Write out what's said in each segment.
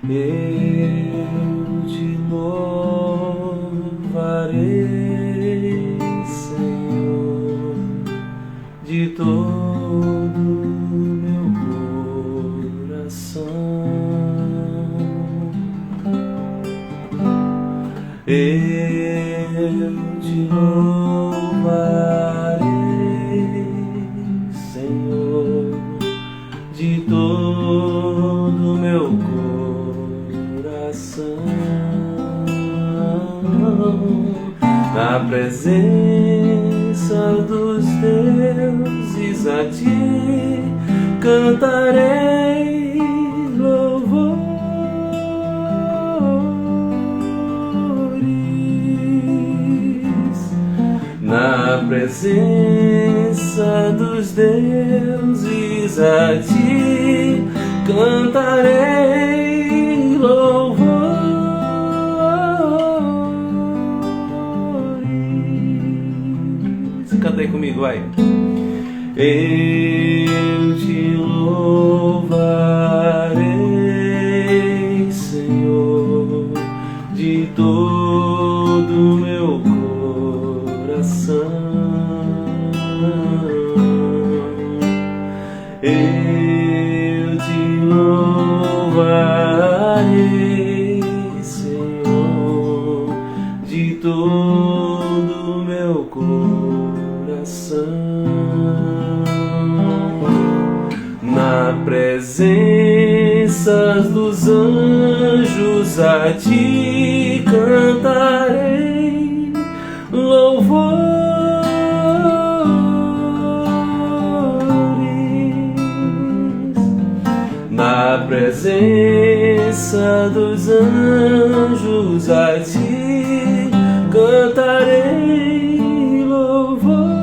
Eu te louvarei, Senhor, de todo meu coração. Eu te louvarei, Senhor, de todo meu coração. Na presença dos deuses a ti cantarei louvores. Na presença dos deuses a ti cantarei louvores. Canta aí comigo, vai. Eu te louvarei, Senhor, de todo meu coração. Eu te louvarei, Senhor, de todo meu coração. Na presença dos anjos a ti cantarei louvores. Na presença dos anjos a ti cantarei louvores.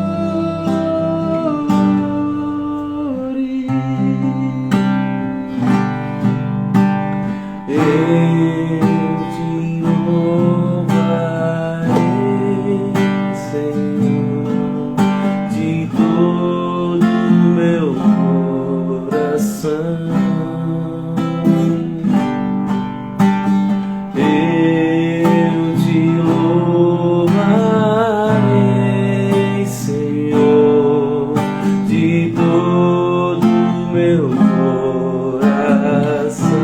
Eu te louvarei, Senhor, de todo meu coração. Eu te louvarei, Senhor, de todo meu coração.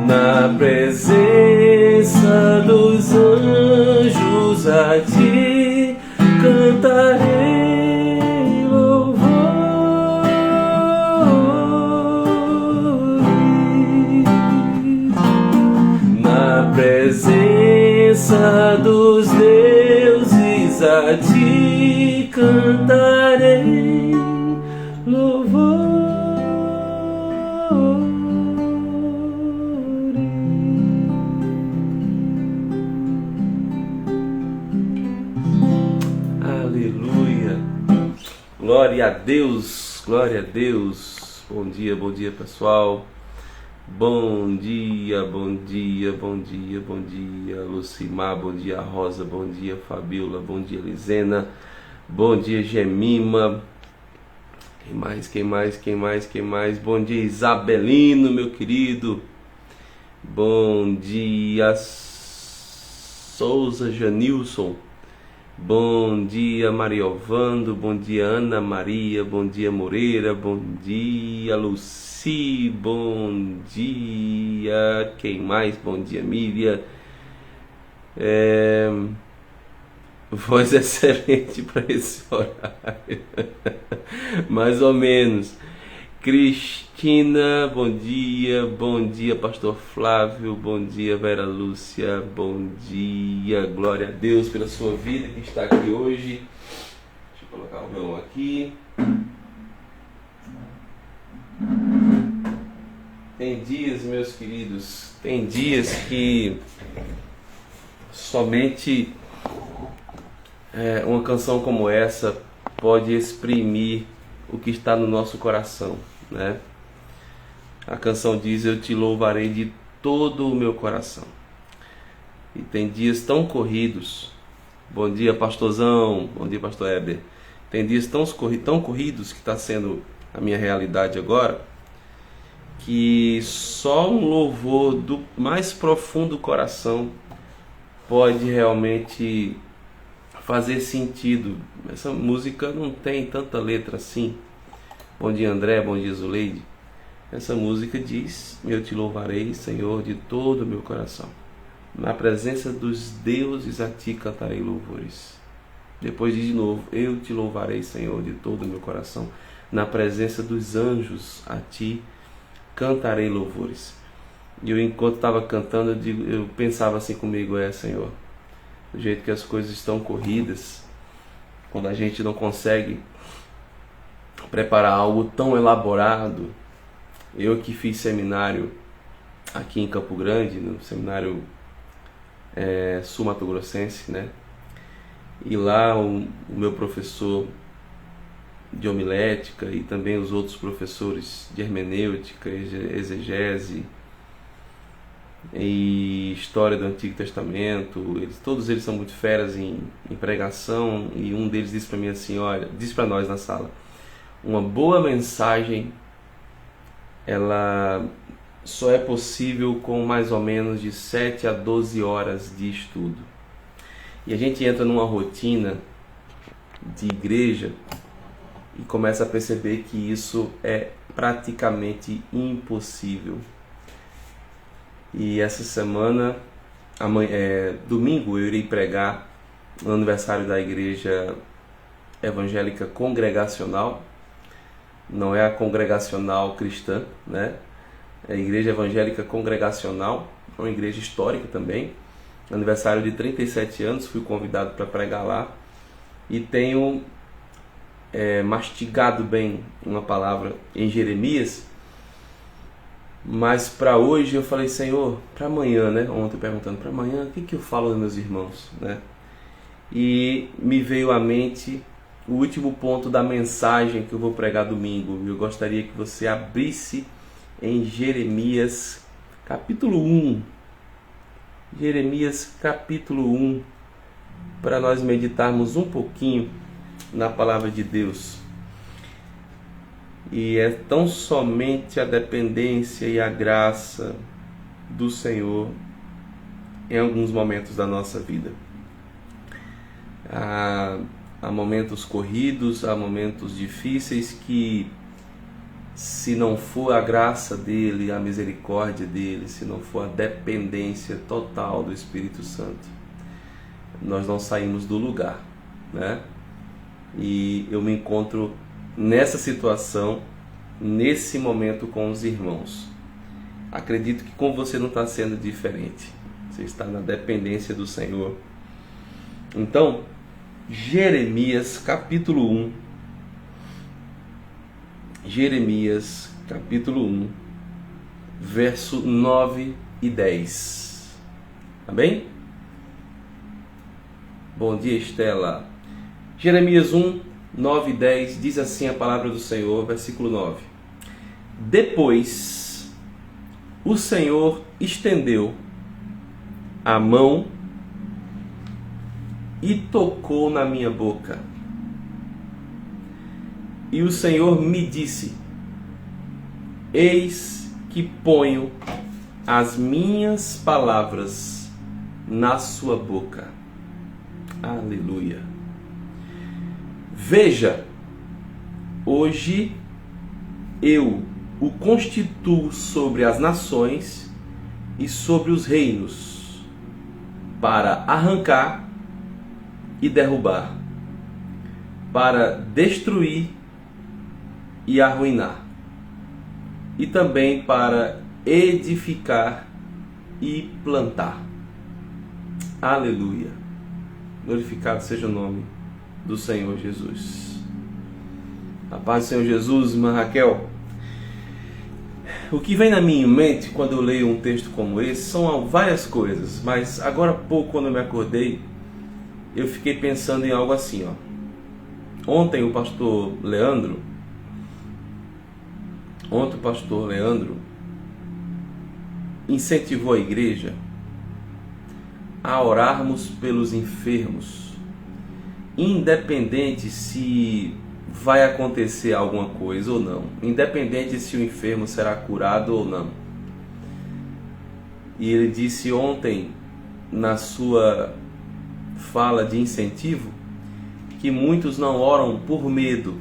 Na presença dos anjos a ti cantarei louvores. Na presença dos deuses a ti cantarei louvores. Aleluia, glória a Deus, glória a Deus. Bom dia pessoal. Bom dia, bom dia, bom dia, bom dia Lucimar, bom dia Rosa, bom dia Fabiola, bom dia Lisena, bom dia Gemima. Quem mais? Bom dia Isabelino, meu querido. Bom dia Souza Janilson. Bom dia Mariovando, bom dia Ana Maria, bom dia Moreira, bom dia Luci, bom dia, quem mais? Bom dia Miriam. Voz excelente para esse horário, mais ou menos. Cristina, bom dia Pastor Flávio, bom dia Vera Lúcia, bom dia, glória a Deus pela sua vida que está aqui hoje. Deixa eu colocar o violão aqui. Tem dias, meus queridos, tem dias que somente uma canção como essa pode exprimir o que está no nosso coração, né? A canção diz: eu te louvarei de todo o meu coração. E tem dias tão corridos. Bom dia pastorzão, bom dia pastor Heber. Tem dias tão corridos que está sendo a minha realidade agora, que só um louvor do mais profundo coração pode realmente fazer sentido. Essa música não tem tanta letra assim. Bom dia, André, bom dia, Zuleide. Essa música diz: eu te louvarei, Senhor, de todo o meu coração. Na presença dos deuses a ti cantarei louvores. Depois diz de novo: eu te louvarei, Senhor, de todo o meu coração. Na presença dos anjos a ti cantarei louvores. E eu, enquanto estava cantando, eu pensava assim comigo: Senhor, do jeito que as coisas estão corridas, quando a gente não consegue preparar algo tão elaborado. Eu que fiz seminário aqui em Campo Grande, no seminário sul-mato-grossense, né? E lá o meu professor de homilética e também os outros professores de hermenêutica, exegese e história do Antigo Testamento, todos eles são muito feras em pregação, e um deles disse para mim assim: olha, disse para nós na sala, uma boa mensagem ela só é possível com mais ou menos de 7 a 12 horas de estudo. E a gente entra numa rotina de igreja e começa a perceber que isso é praticamente impossível. E essa semana, domingo, eu irei pregar no aniversário da Igreja Evangélica Congregacional. Não é a congregacional cristã, né? É a Igreja Evangélica Congregacional, uma igreja histórica também. Aniversário de 37 anos, fui convidado para pregar lá. E tenho mastigado bem uma palavra em Jeremias. Mas para hoje eu falei: Senhor, para amanhã, né? Ontem perguntando, para amanhã, o que eu falo aos meus irmãos, né? E me veio à mente o último ponto da mensagem que eu vou pregar domingo. Eu gostaria que você abrisse em Jeremias capítulo 1. Jeremias capítulo 1, para nós meditarmos um pouquinho na palavra de Deus. E é tão somente a dependência e a graça do Senhor em alguns momentos da nossa vida. Há momentos corridos, há momentos difíceis que, se não for a graça dele, a misericórdia dele, se não for a dependência total do Espírito Santo, nós não saímos do lugar, né? E eu me encontro nessa situação, nesse momento com os irmãos. Acredito que com você não está sendo diferente. Você está na dependência do Senhor. Então, Jeremias capítulo 1. Jeremias capítulo 1, verso 9 e 10. Tá bem? Bom dia, Estela. Jeremias 1, 9 e 10 diz assim a palavra do Senhor, versículo 9. Depois o Senhor estendeu a mão e tocou na minha boca. E o Senhor me disse: eis que ponho as minhas palavras na sua boca. Aleluia. Veja, hoje eu o constituo sobre as nações e sobre os reinos, para arrancar e derrubar, para destruir e arruinar, e também para edificar e plantar. Aleluia. Glorificado seja o nome do Senhor Jesus. A paz do Senhor Jesus, irmã Raquel. O que vem na minha mente quando eu leio um texto como esse são várias coisas, mas agora há pouco, quando eu me acordei, eu fiquei pensando em algo assim, ó. Ontem o pastor Leandro incentivou a igreja a orarmos pelos enfermos, independente se vai acontecer alguma coisa ou não, independente se o enfermo será curado ou não. E ele disse ontem, na sua fala de incentivo, que muitos não oram por medo.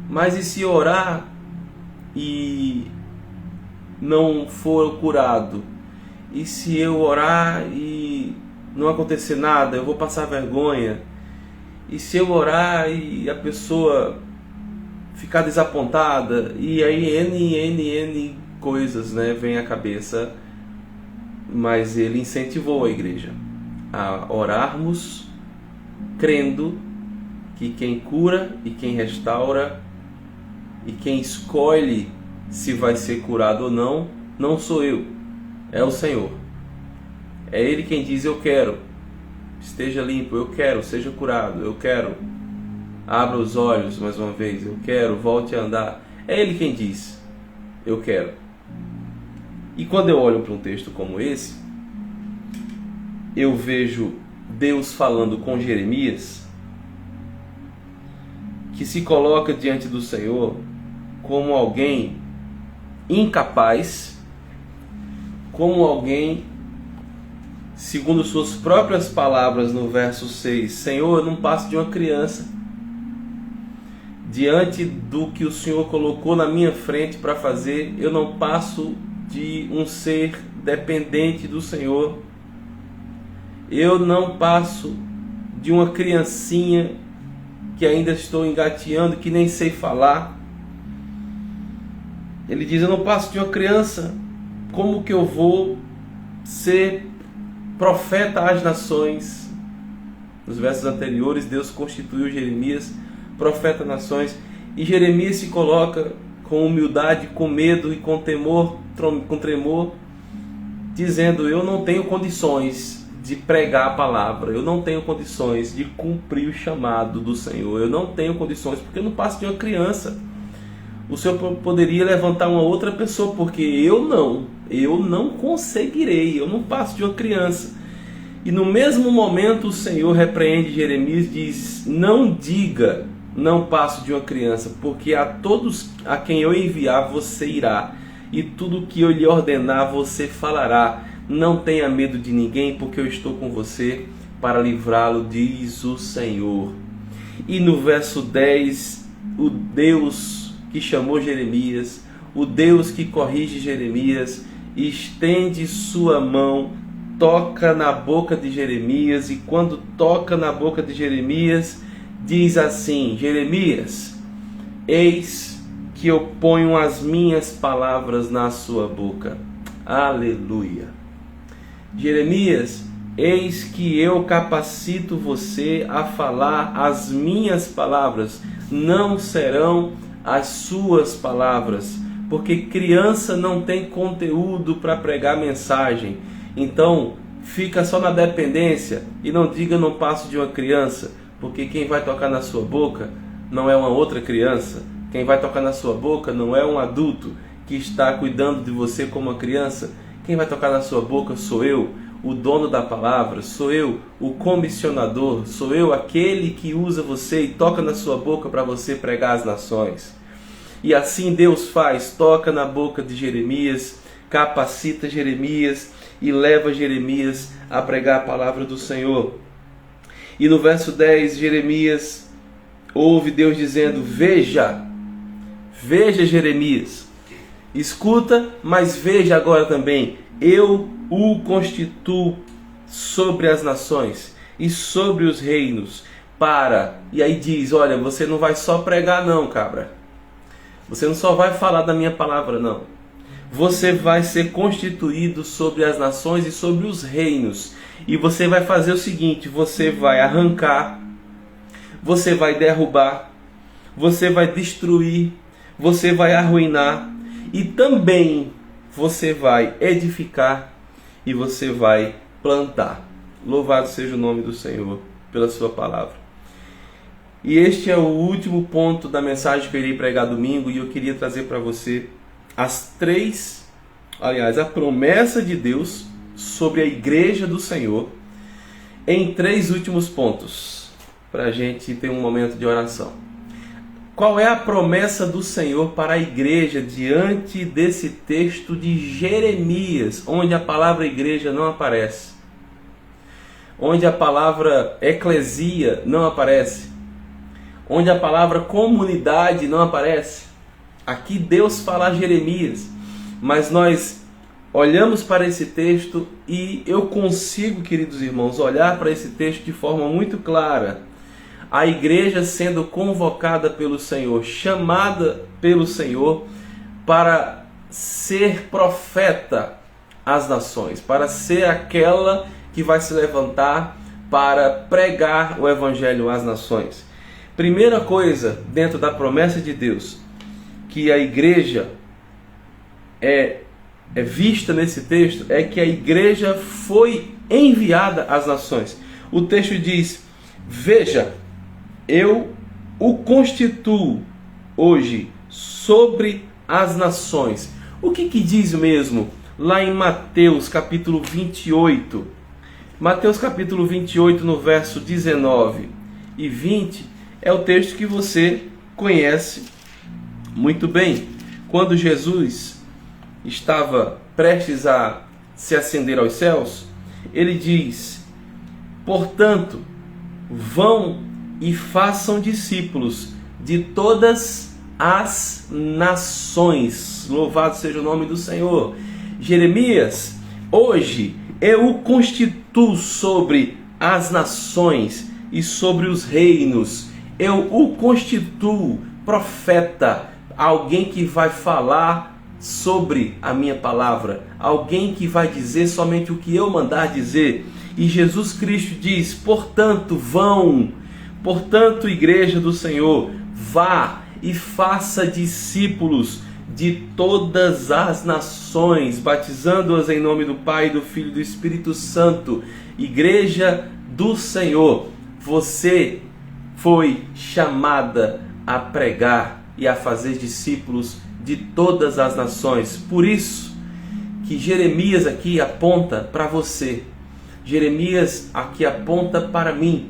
Mas e se orar e não for curado? E se eu orar e não acontecer nada, eu vou passar vergonha? E se eu orar e a pessoa ficar desapontada? E aí N coisas, né, vem à cabeça. Mas ele incentivou a igreja a orarmos crendo que quem cura e quem restaura e quem escolhe se vai ser curado ou não, não sou eu, é o Senhor. É Ele quem diz: eu quero, esteja limpo, eu quero, seja curado, eu quero, abra os olhos mais uma vez, eu quero, volte a andar. É Ele quem diz: eu quero. E quando eu olho para um texto como esse, eu vejo Deus falando com Jeremias, que se coloca diante do Senhor como alguém incapaz, como alguém, segundo suas próprias palavras no verso 6, Senhor, eu não passo de uma criança. Diante do que o Senhor colocou na minha frente para fazer, eu não passo de um ser dependente do Senhor. Eu não passo de uma criancinha que ainda estou engateando, que nem sei falar. Ele diz: eu não passo de uma criança. Como que eu vou ser profeta às nações? Nos versos anteriores, Deus constituiu Jeremias profeta às nações. E Jeremias se coloca com humildade, com medo e com temor, com tremor, dizendo: eu não tenho condições de pregar a palavra, eu não tenho condições de cumprir o chamado do Senhor, eu não tenho condições, porque eu não passo de uma criança. O Senhor poderia levantar uma outra pessoa, porque eu não conseguirei, eu não passo de uma criança. E no mesmo momento o Senhor repreende Jeremias e diz: não diga, não passo de uma criança, porque a todos a quem eu enviar você irá, e tudo que eu lhe ordenar você falará. Não tenha medo de ninguém, porque eu estou com você para livrá-lo, diz o Senhor. E no verso 10, o Deus que chamou Jeremias, o Deus que corrige Jeremias, estende sua mão, toca na boca de Jeremias, e quando toca na boca de Jeremias, diz assim: Jeremias, eis que eu ponho as minhas palavras na sua boca. Aleluia. Jeremias, eis que eu capacito você a falar as minhas palavras, não serão as suas palavras, porque criança não tem conteúdo para pregar mensagem. Então, fica só na dependência e não diga não passo de uma criança, porque quem vai tocar na sua boca não é uma outra criança, quem vai tocar na sua boca não é um adulto que está cuidando de você como uma criança. Quem vai tocar na sua boca sou eu, o dono da palavra, sou eu, o comissionador, sou eu aquele que usa você e toca na sua boca para você pregar às nações. E assim Deus faz, toca na boca de Jeremias, capacita Jeremias e leva Jeremias a pregar a palavra do Senhor. E no verso 10, Jeremias ouve Deus dizendo: veja Jeremias, escuta, mas veja agora também, eu o constituo sobre as nações e sobre os reinos para... E aí diz: olha, você não vai só pregar não, cabra. Você não só vai falar da minha palavra não. Você vai ser constituído sobre as nações e sobre os reinos. E você vai fazer o seguinte: você vai arrancar, você vai derrubar, você vai destruir, você vai arruinar, e também você vai edificar e você vai plantar. Louvado seja o nome do Senhor pela sua palavra. E este é o último ponto da mensagem que eu irei pregar domingo, e eu queria trazer para você a promessa de Deus sobre a igreja do Senhor em 3 últimos pontos, para a gente ter um momento de oração. Qual é a promessa do Senhor para a igreja diante desse texto de Jeremias, onde a palavra igreja não aparece? Onde a palavra eclesia não aparece? Onde a palavra comunidade não aparece? Aqui Deus fala a Jeremias, mas nós olhamos para esse texto e eu consigo, queridos irmãos, olhar para esse texto de forma muito clara. A igreja sendo convocada pelo Senhor, chamada pelo Senhor para ser profeta às nações, para ser aquela que vai se levantar para pregar o evangelho às nações. Primeira coisa dentro da promessa de Deus, que a igreja é vista nesse texto, é que a igreja foi enviada às nações. O texto diz: veja, eu o constituo hoje sobre as nações. O que diz mesmo lá em Mateus capítulo 28? Mateus capítulo 28, no verso 19 e 20, é o texto que você conhece muito bem. Quando Jesus estava prestes a se ascender aos céus, ele diz: portanto, vão e façam discípulos de todas as nações. Louvado seja o nome do Senhor. Jeremias, hoje eu o constituo sobre as nações e sobre os reinos. Eu o constituo profeta, alguém que vai falar sobre a minha palavra, alguém que vai dizer somente o que eu mandar dizer. E Jesus Cristo diz: portanto, vão. Portanto, igreja do Senhor, vá e faça discípulos de todas as nações, batizando-as em nome do Pai, do Filho e do Espírito Santo. Igreja do Senhor, você foi chamada a pregar e a fazer discípulos de todas as nações. Por isso que Jeremias aqui aponta para você. Jeremias aqui aponta para mim.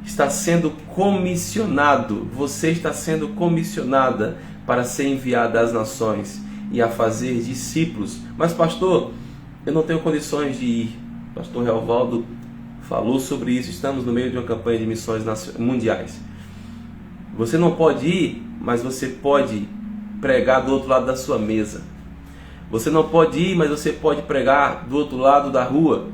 Está sendo comissionado, você está sendo comissionada para ser enviada às nações e a fazer discípulos. Mas pastor, eu não tenho condições de ir. Pastor Realvaldo falou sobre isso. Estamos no meio de uma campanha de missões mundiais. Você não pode ir, mas você pode pregar do outro lado da sua mesa. Você não pode ir, mas você pode pregar do outro lado da rua.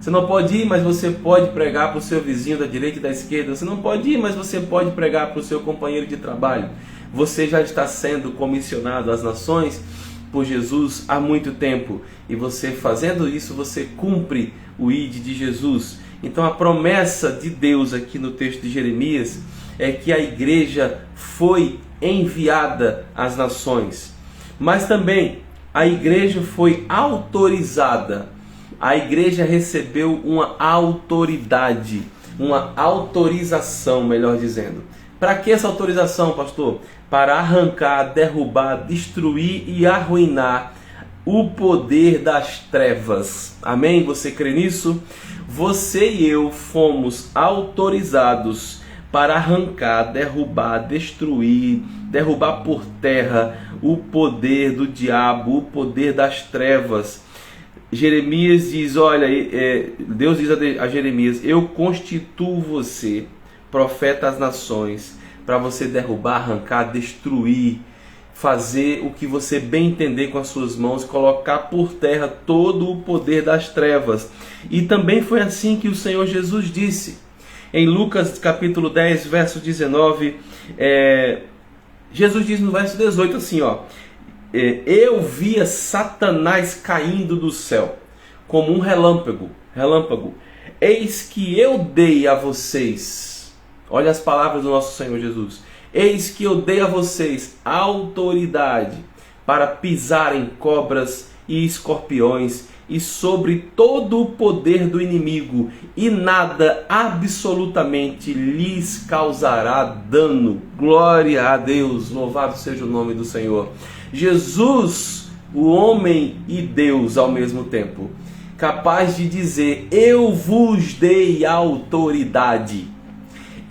Você não pode ir, mas você pode pregar para o seu vizinho da direita e da esquerda. Você não pode ir, mas você pode pregar para o seu companheiro de trabalho. Você já está sendo comissionado às nações por Jesus há muito tempo. E você fazendo isso, você cumpre o ID de Jesus. Então a promessa de Deus aqui no texto de Jeremias é que a igreja foi enviada às nações. Mas também a igreja foi autorizada. A igreja recebeu uma autoridade, uma autorização, melhor dizendo. Para que essa autorização, pastor? Para arrancar, derrubar, destruir e arruinar o poder das trevas. Amém? Você crê nisso? Você e eu fomos autorizados para arrancar, derrubar, destruir, derrubar por terra o poder do diabo, o poder das trevas. Jeremias diz, olha, Deus diz a Jeremias: eu constituo você profeta às nações, para você derrubar, arrancar, destruir, fazer o que você bem entender com as suas mãos, colocar por terra todo o poder das trevas. E também foi assim que o Senhor Jesus disse, em Lucas capítulo 10, verso 19, Jesus diz no verso 18 assim, eu via Satanás caindo do céu, como um relâmpago. Eis que eu dei a vocês, olha as palavras do nosso Senhor Jesus, eis que eu dei a vocês autoridade para pisar em cobras e escorpiões e sobre todo o poder do inimigo, e nada absolutamente lhes causará dano. Glória a Deus, louvado seja o nome do Senhor. Jesus, o homem e Deus ao mesmo tempo, capaz de dizer: eu vos dei autoridade,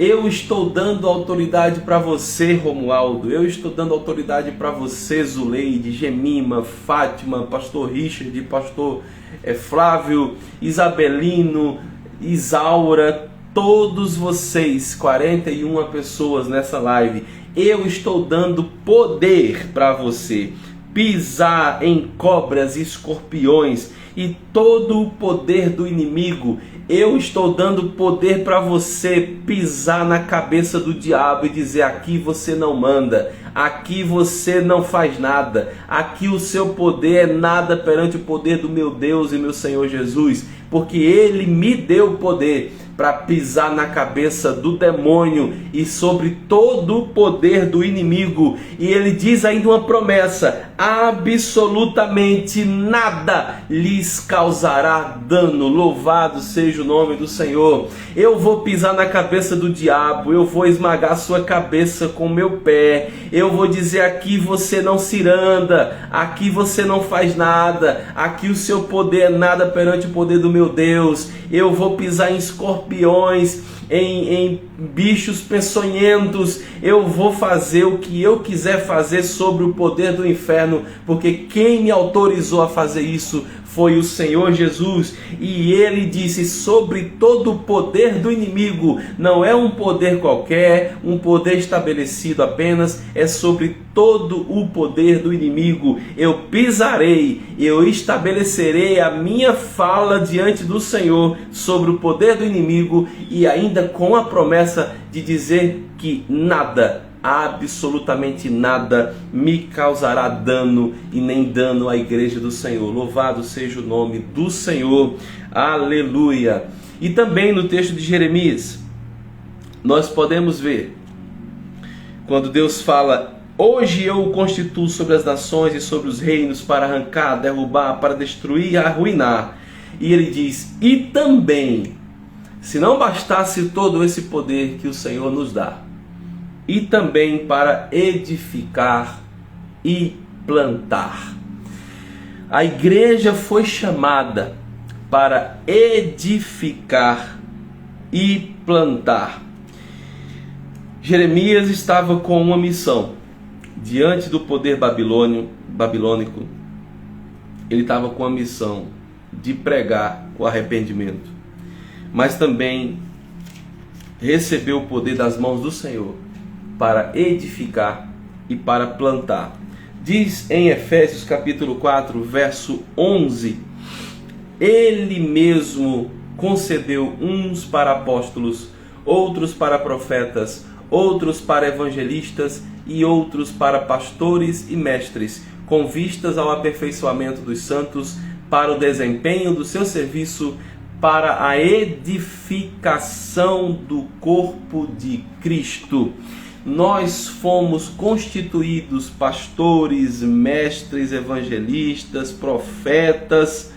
Eu estou dando autoridade para você, Romualdo. Eu estou dando autoridade para você, Zuleide, Gemima, Fátima, pastor Richard, pastor Flávio, Isabelino, Isaura, todos vocês, 41 pessoas nessa live. Eu estou dando poder para você pisar em cobras e escorpiões e todo o poder do inimigo. Eu estou dando poder para você pisar na cabeça do diabo e dizer: aqui você não manda, aqui você não faz nada, aqui o seu poder é nada perante o poder do meu Deus e meu Senhor Jesus, porque Ele me deu o poder para pisar na cabeça do demônio e sobre todo o poder do inimigo. E ele diz ainda uma promessa: absolutamente nada lhes causará dano. Louvado seja o nome do Senhor. Eu vou pisar na cabeça do diabo, eu vou esmagar sua cabeça com o meu pé, eu vou dizer: aqui você não ciranda, aqui você não faz nada, aqui o seu poder é nada perante o poder do meu Deus. Eu vou pisar em escorpiões, em bichos peçonhentos. Eu vou fazer o que eu quiser fazer sobre o poder do inferno, porque quem me autorizou a fazer isso foi o Senhor Jesus. E ele disse: sobre todo o poder do inimigo. Não é um poder qualquer, um poder estabelecido apenas, é sobre todo o poder do inimigo. Eu pisarei, eu estabelecerei a minha fala diante do Senhor sobre o poder do inimigo, e ainda com a promessa de dizer que nada, absolutamente nada, me causará dano, e nem dano à igreja do Senhor. Louvado seja o nome do Senhor. Aleluia. E também no texto de Jeremias, nós podemos ver, quando Deus fala: hoje eu o constituo sobre as nações e sobre os reinos, para arrancar, derrubar, para destruir e arruinar. E ele diz: e também, se não bastasse todo esse poder que o Senhor nos dá, e também para edificar e plantar. A igreja foi chamada para edificar e plantar. Jeremias estava com uma missão diante do poder babilônico. Ele estava com a missão de pregar o arrependimento, mas também recebeu o poder das mãos do Senhor para edificar e para plantar. Diz em Efésios capítulo 4, verso 11: Ele mesmo concedeu uns para apóstolos, outros para profetas, outros para evangelistas e outros para pastores e mestres, com vistas ao aperfeiçoamento dos santos, para o desempenho do seu serviço, para a edificação do corpo de Cristo. Nós fomos constituídos pastores, mestres, evangelistas, profetas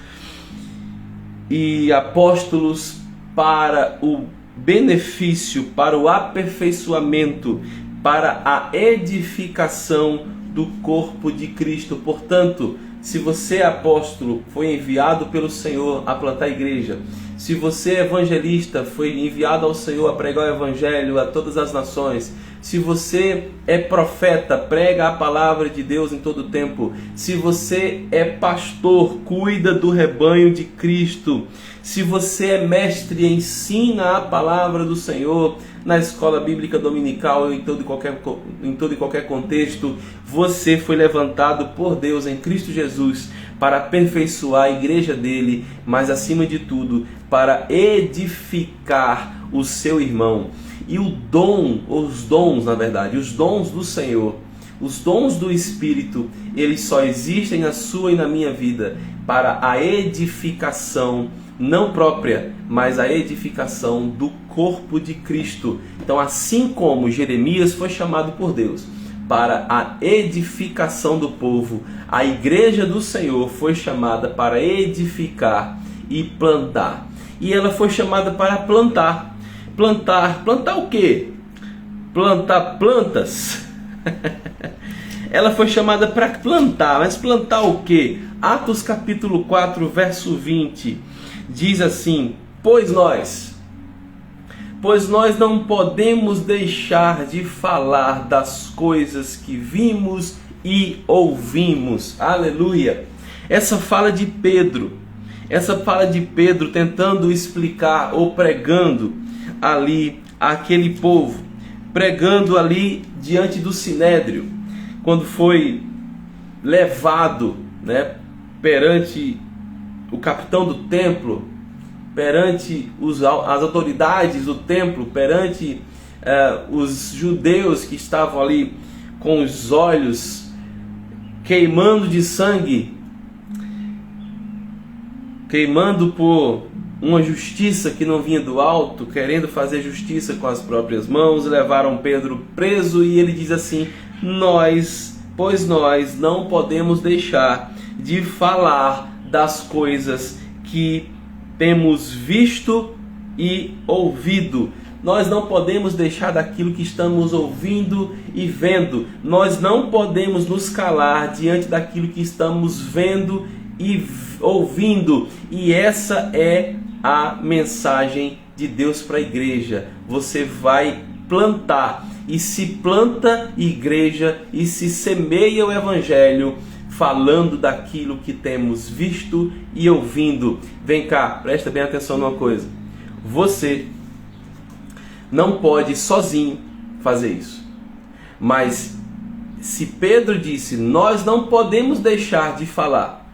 e apóstolos para o benefício, para o aperfeiçoamento, para a edificação do corpo de Cristo. Portanto, se você é apóstolo, foi enviado pelo Senhor a plantar a igreja. Se você é evangelista, foi enviado ao Senhor a pregar o evangelho a todas as nações. Se você é profeta, prega a palavra de Deus em todo tempo. Se você é pastor, cuida do rebanho de Cristo. Se você é mestre, ensina a palavra do Senhor na escola bíblica dominical ou em todo e qualquer contexto. Você foi levantado por Deus em Cristo Jesus para aperfeiçoar a igreja dele, mas acima de tudo, para edificar o seu irmão. E os dons do Senhor, os dons do Espírito, eles só existem na sua e na minha vida para a edificação, não própria, mas a edificação do corpo de Cristo. Então, assim como Jeremias foi chamado por Deus para a edificação do povo, a igreja do Senhor foi chamada para edificar e plantar. E ela foi chamada para plantar. Plantar o quê? Plantar plantas. Ela foi chamada para plantar, mas plantar o quê? Atos capítulo 4, verso 20, diz assim: pois nós, pois nós não podemos deixar de falar das coisas que vimos e ouvimos. Aleluia! Essa fala de Pedro tentando explicar ou pregando ali àquele povo, pregando ali diante do Sinédrio, quando foi levado, perante o capitão do templo, perante as autoridades do templo, perante os judeus que estavam ali com os olhos queimando de sangue, queimando por uma justiça que não vinha do alto, querendo fazer justiça com as próprias mãos, levaram Pedro preso e ele diz assim: pois nós não podemos deixar de falar das coisas que temos visto e ouvido. Nós não podemos deixar daquilo que estamos ouvindo e vendo. Nós não podemos nos calar diante daquilo que estamos vendo e ouvindo. E essa é a mensagem de Deus para a igreja. Você vai plantar, e se planta igreja e se semeia o evangelho, falando daquilo que temos visto e ouvindo. Vem cá, presta bem atenção numa coisa. Você não pode sozinho fazer isso. Mas se Pedro disse, nós não podemos deixar de falar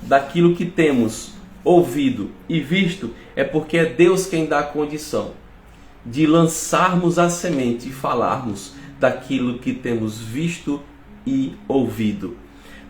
daquilo que temos ouvido e visto, é porque é Deus quem dá a condição de lançarmos a semente e falarmos daquilo que temos visto e ouvido.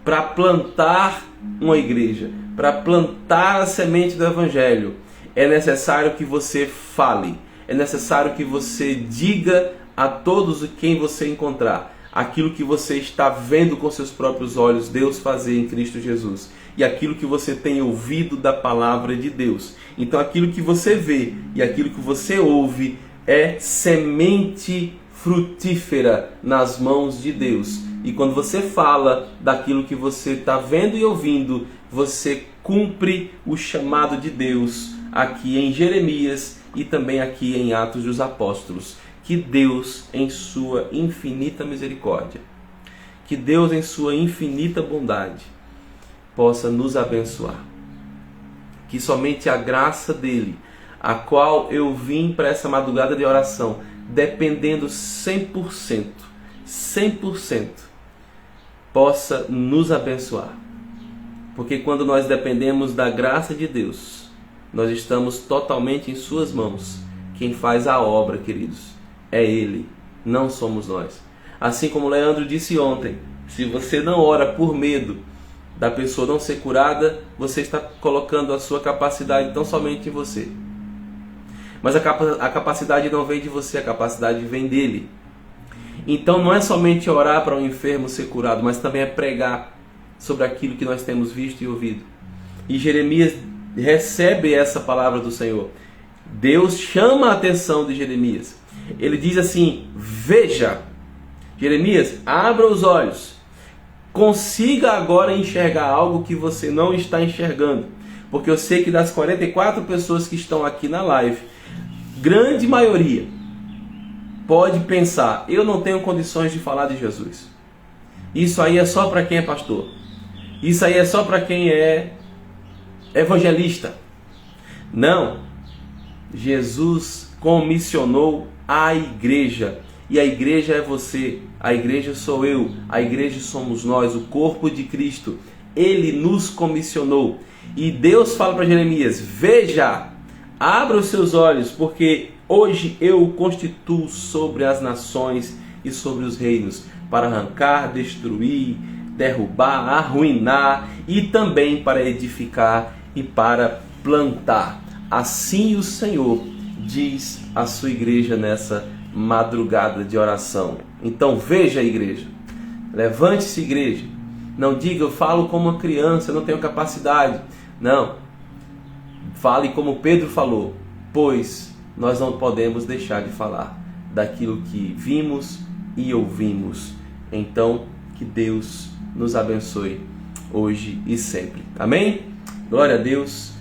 Para plantar uma igreja, para plantar a semente do evangelho, é necessário que você fale, é necessário que você diga a todos quem você encontrar aquilo que você está vendo com seus próprios olhos Deus fazer em Cristo Jesus, e aquilo que você tem ouvido da palavra de Deus. Então aquilo que você vê e aquilo que você ouve é semente frutífera nas mãos de Deus. E quando você fala daquilo que você está vendo e ouvindo, você cumpre o chamado de Deus aqui em Jeremias e também aqui em Atos dos Apóstolos. Que Deus, em sua infinita misericórdia, que Deus, em sua infinita bondade, possa nos abençoar. Que somente a graça dele, a qual eu vim para essa madrugada de oração, dependendo 100%, possa nos abençoar. Porque quando nós dependemos da graça de Deus, nós estamos totalmente em suas mãos. Quem faz a obra, queridos, é Ele, não somos nós. Assim como o Leandro disse ontem, se você não ora por medo da pessoa não ser curada, você está colocando a sua capacidade tão somente em você. Mas a capacidade não vem de você, a capacidade vem dele. Então não é somente orar para um enfermo ser curado, mas também é pregar sobre aquilo que nós temos visto e ouvido. E Jeremias recebe essa palavra do Senhor. Deus chama a atenção de Jeremias. Ele diz assim: veja, Jeremias, abra os olhos, consiga agora enxergar algo que você não está enxergando. Porque eu sei que das 44 pessoas que estão aqui na live, grande maioria pode pensar: eu não tenho condições de falar de Jesus. Isso aí é só para quem é pastor. Isso aí é só para quem é evangelista. Não. Jesus comissionou a igreja. E a igreja é você. A igreja sou eu. A igreja somos nós, o corpo de Cristo. Ele nos comissionou. E Deus fala para Jeremias: veja, abra os seus olhos, porque hoje eu o constituo sobre as nações e sobre os reinos, para arrancar, destruir, derrubar, arruinar, e também para edificar e para plantar. Assim o Senhor diz à sua igreja nessa madrugada de oração. Então veja, igreja, levante-se, igreja. Não diga: eu falo como uma criança, eu não tenho capacidade. Não, fale como Pedro falou, pois nós não podemos deixar de falar daquilo que vimos e ouvimos. Então, que Deus nos abençoe hoje e sempre. Amém? Glória a Deus.